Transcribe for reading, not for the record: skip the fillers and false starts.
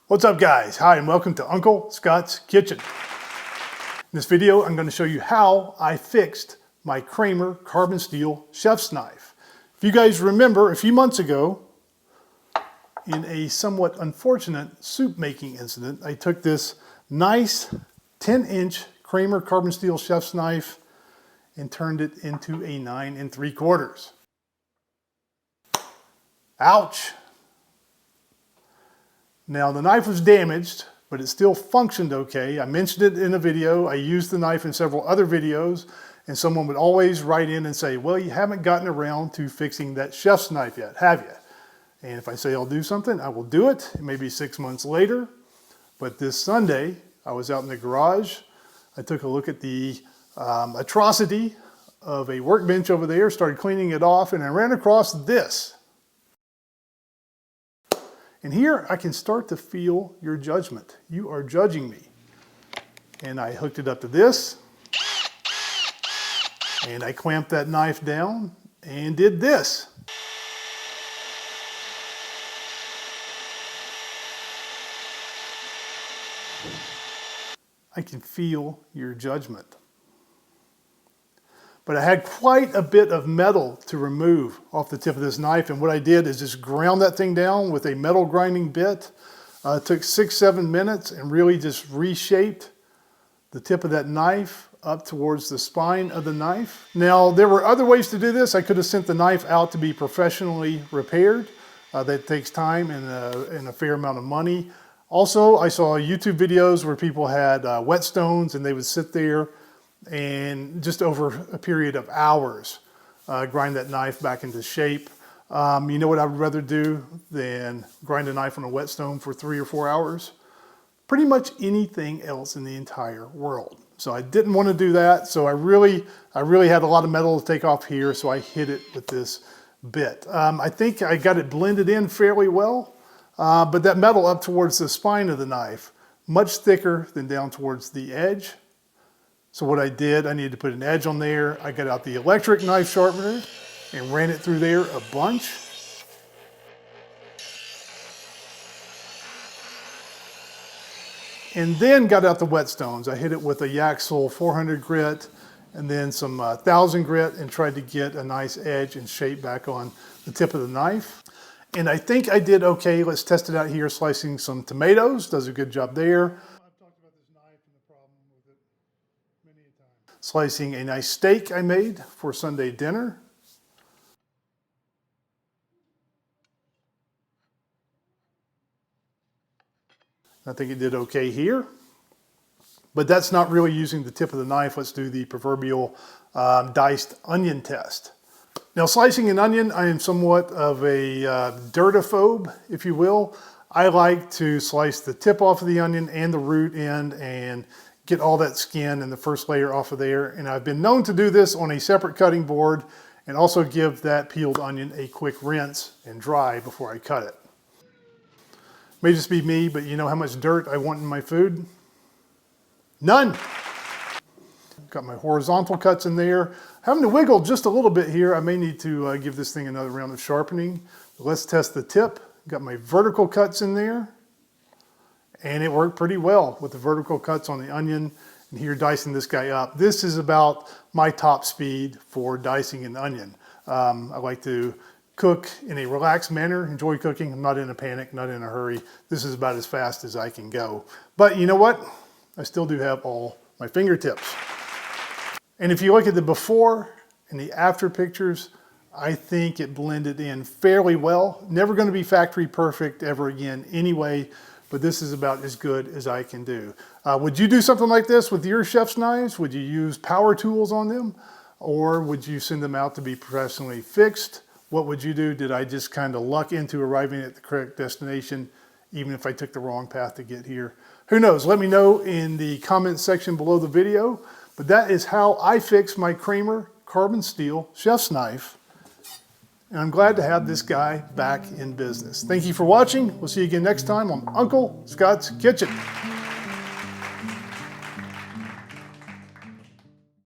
What's up guys? Hi and welcome to Uncle Scott's Kitchen. In this video I'm going to show you how I fixed my Kramer carbon steel chef's knife. If you guys remember, a few months ago in a somewhat unfortunate soup making incident, I took this nice 10-inch Kramer carbon steel chef's knife and turned it into a 9 3/4. Ouch! Now the knife was damaged, but it still functioned okay. I mentioned it in a video. I used the knife in several other videos, and someone would always write in and say, well, you haven't gotten around to fixing that chef's knife yet, have you? And if I say I'll do something, I will do it. It may be 6 months later, but this Sunday, I was out in the garage. I took a look at the atrocity of a workbench over there, started cleaning it off, and I ran across this. And here I can start to feel your judgment. You are judging me. And I hooked it up to this. And I clamped that knife down and did this. I can feel your judgment. But I had quite a bit of metal to remove off the tip of this knife, and what I did is just ground that thing down with a metal grinding bit. It took 6-7 minutes and really just reshaped the tip of that knife up towards the spine of the knife. Now, there were other ways to do this. I could have sent the knife out to be professionally repaired. That takes time and a fair amount of money. Also, I saw YouTube videos where people had whetstones and they would sit there and just over a period of hours grind that knife back into shape. You know what I would rather do than grind a knife on a whetstone for 3 or 4 hours? Pretty much anything else in the entire world. So I didn't want to do that, so I really had a lot of metal to take off here, so I hit it with this bit. I think I got it blended in fairly well, but that metal up towards the spine of the knife, much thicker than down towards the edge. So what I did, I needed to put an edge on there. I got out the electric knife sharpener and ran it through there a bunch. And then got out the whetstones. I hit it with a Yaxle 400 grit and then some 1000 grit and tried to get a nice edge and shape back on the tip of the knife. And I think I did okay. Let's test it out here, slicing some tomatoes. Does a good job there. Slicing a nice steak I made for Sunday dinner. I think it did okay here, but that's not really using the tip of the knife. Let's do the proverbial diced onion test. Now, slicing an onion, I am somewhat of a dirtophobe, if you will. I like to slice the tip off of the onion and the root end and get all that skin and the first layer off of there. And I've been known to do this on a separate cutting board and also give that peeled onion a quick rinse and dry before I cut it. May just be me, but you know how much dirt I want in my food? None. Got my horizontal cuts in there. Having to wiggle just a little bit here. I may need to give this thing another round of sharpening. Let's test the tip. Got my vertical cuts in there. And it worked pretty well with the vertical cuts on the onion. And here dicing this guy up. This is about my top speed for dicing an onion. I like to cook in a relaxed manner, enjoy cooking. I'm not in a panic, not in a hurry. This is about as fast as I can go. But you know what? I still do have all my fingertips. And if you look at the before and the after pictures, I think it blended in fairly well. Never going to be factory perfect ever again anyway. But this is about as good as I can do. Would you do something like this with your chef's knives? Would you use power tools on them? Or would you send them out to be professionally fixed? What would you do? Did I just kind of luck into arriving at the correct destination, even if I took the wrong path to get here? Who knows? Let me know in the comments section below the video. But that is how I fix my Kramer carbon steel chef's knife. And I'm glad to have this guy back in business. Thank you for watching. We'll see you again next time on Uncle Scott's Kitchen.